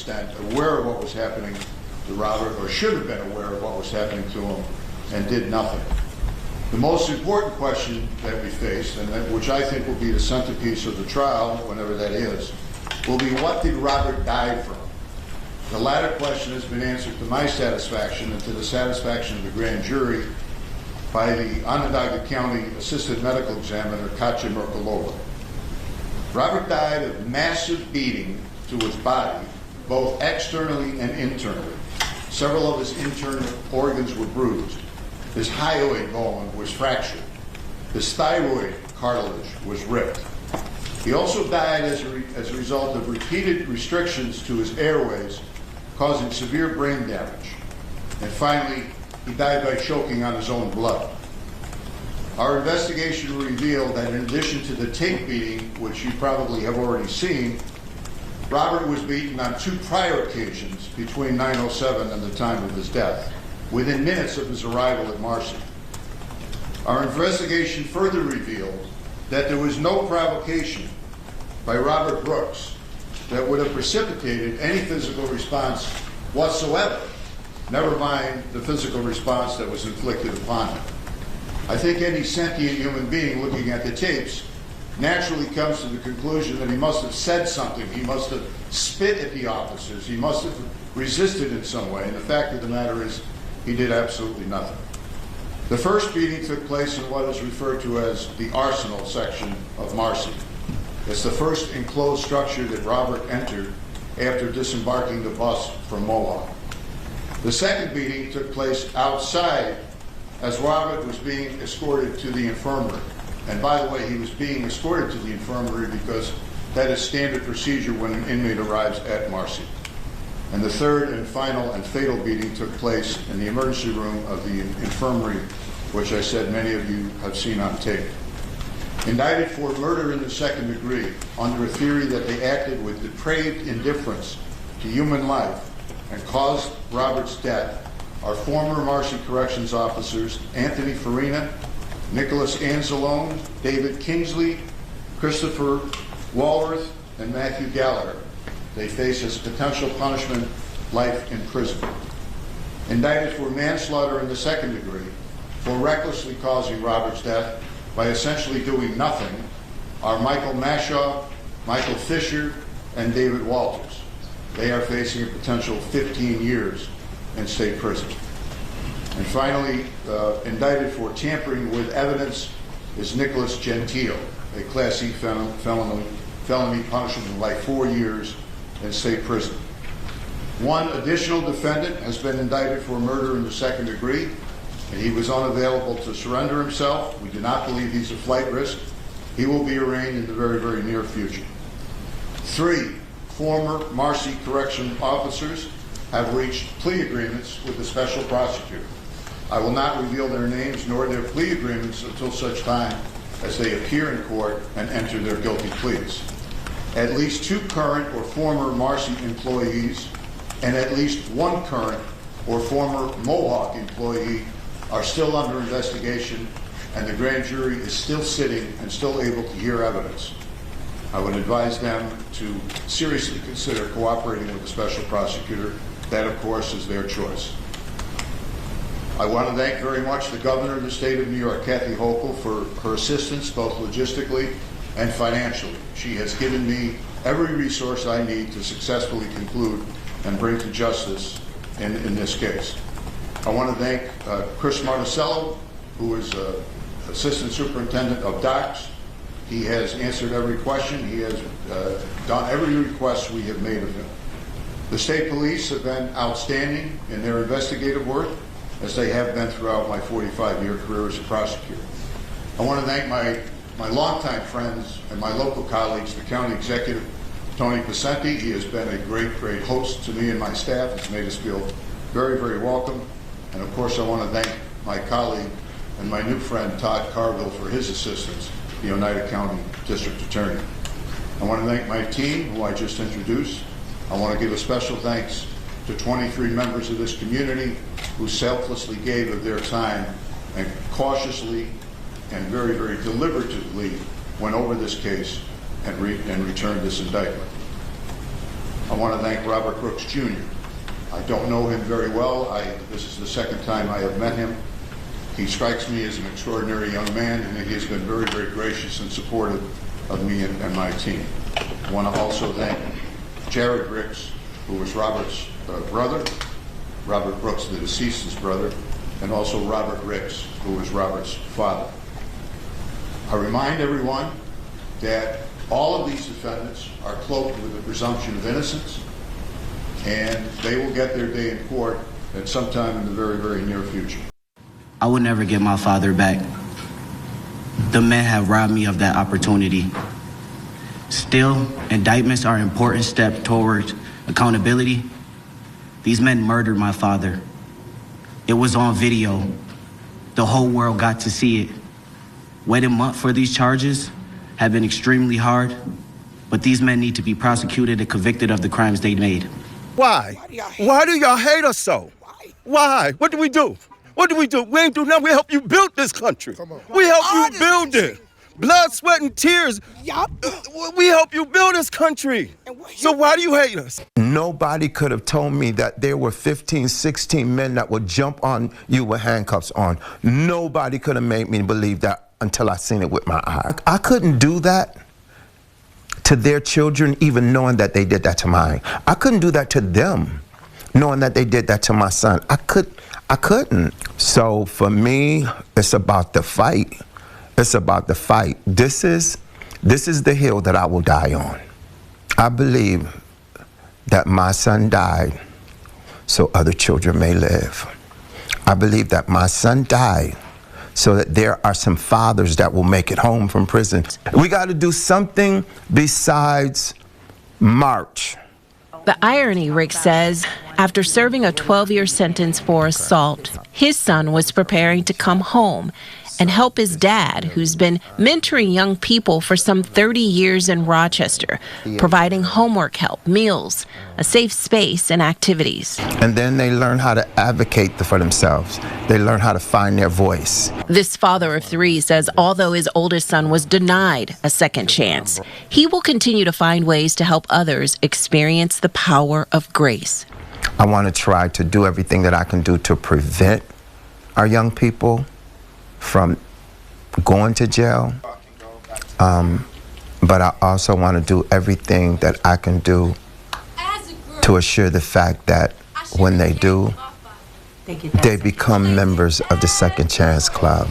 extent aware of what was happening to Robert, or should have been aware of what was happening to him, and did nothing. The most important question that we faced, and which I think will be the centerpiece of the trial, whenever that is, will be, what did Robert die from? The latter question has been answered to my satisfaction and to the satisfaction of the grand jury by the Onondaga County Assistant Medical Examiner, Katja Merkulova. Robert died of massive beating to his body, both externally and internally. Several of his internal organs were bruised. His hyoid bone was fractured. His thyroid cartilage was ripped. He also died as a result of repeated restrictions to his airways, causing severe brain damage. And finally, he died by choking on his own blood. Our investigation revealed that in addition to the tape beating, which you probably have already seen, Robert was beaten on 2 prior occasions between 9/07 and the time of his death, within minutes of his arrival at Marcy. Our investigation further revealed that there was no provocation by Robert Brooks that would have precipitated any physical response whatsoever, never mind the physical response that was inflicted upon him. I think any sentient human being looking at the tapes naturally comes to the conclusion that he must have said something, he must have spit at the officers, he must have resisted in some way, and the fact of the matter is he did absolutely nothing. The first beating took place in what is referred to as the Arsenal section of Marcy. It's the first enclosed structure that Robert entered after disembarking the bus from Mohawk. The second beating took place outside as Robert was being escorted to the infirmary. And by the way, he was being escorted to the infirmary because that is standard procedure when an inmate arrives at Marcy. And the third and final and fatal beating took place in the emergency room of the infirmary, which I said many of you have seen on tape. Indicted for murder in the second degree under a theory that they acted with depraved indifference to human life and caused Robert's death are former Marcy Corrections officers Anthony Farina, Nicholas Anzalone, David Kingsley, Christopher Walworth, and Matthew Gallagher. They face as potential punishment life in prison. Indicted for manslaughter in the second degree for recklessly causing Robert's death by essentially doing nothing are Michael Mashaw, Michael Fisher, and David Walters. They are facing a potential 15 years in state prison. And finally, indicted for tampering with evidence is Nicholas Gentile, a Class C felony punishable by 4 years in state prison. One additional defendant has been indicted for murder in the second degree, and he was unavailable to surrender himself. We do not believe he's a flight risk. He will be arraigned in the very, very near future. 3 former Marcy Correction officers have reached plea agreements with the special prosecutor. I will not reveal their names nor their plea agreements until such time as they appear in court and enter their guilty pleas. At least 2 current or former Marcy employees and at least 1 current or former Mohawk employee are still under investigation, and the grand jury is still sitting and still able to hear evidence. I would advise them to seriously consider cooperating with the special prosecutor. That, of course, is their choice. I want to thank very much the governor of the state of New York, Kathy Hochul, for her assistance both logistically and financially. She has given me every resource I need to successfully conclude and bring to justice in this case. I want to thank Chris Marticello, who is Assistant Superintendent of Docks. He has answered every question. He has done every request we have made of him. The state police have been outstanding in their investigative work, as they have been throughout my 45-year career as a prosecutor. I want to thank my longtime friends and my local colleagues, the county executive, Tony Pacenti. He has been a great, great host to me and my staff. He's made us feel very, very welcome. And of course, I want to thank my colleague and my new friend, Todd Carville, for his assistance, the Oneida County District Attorney. I want to thank my team, who I just introduced. I want to give a special thanks to 23 members of this community who selflessly gave of their time and cautiously and very, very deliberatively went over this case and returned this indictment. I want to thank Robert Brooks Jr. I don't know him very well. This is the second time I have met him. He strikes me as an extraordinary young man, and he has been very, very gracious and supportive of me and my team. I want to also thank Jared Brooks, who was Robert's brother, Robert Brooks, the deceased's brother, and also Robert Ricks, who was Robert's father. I remind everyone that all of these defendants are cloaked with the presumption of innocence, and they will get their day in court at some time in the very, very near future. I would never get my father back. The men have robbed me of that opportunity. Still, indictments are an important step towards accountability. These men murdered my father. It was on video. The whole world got to see it. Waiting a month for these charges have been extremely hard, but these men need to be prosecuted and convicted of the crimes they made. Why? Why do y'all hate us so? Why? What do we do? What do we do? We ain't do nothing. We help you build this country. We help you build it. Blood, sweat, and tears. We help you build this country. So why do you hate us? Nobody could have told me that there were 15, 16 men that would jump on you with handcuffs on. Nobody could have made me believe that until I seen it with my eyes. I couldn't do that to their children, even knowing that they did that to mine. I couldn't do that to them, knowing that they did that to my son. I couldn't. So for me, it's about the fight. It's about the fight. This is the hill that I will die on. I believe that my son died so other children may live. I believe that my son died so that there are some fathers that will make it home from prison. We got to do something besides march. The irony, Rick says, after serving a 12-year sentence for assault, his son was preparing to come home and help his dad, who's been mentoring young people for some 30 years in Rochester, providing homework help, meals, a safe space, and activities. And then they learn how to advocate for themselves. They learn how to find their voice. This father of three says although his oldest son was denied a second chance, he will continue to find ways to help others experience the power of grace. I want to try to do everything that I can do to prevent our young people from going to jail, but I also want to do everything that I can do to assure the fact that when they do, they become members of the Second Chance Club.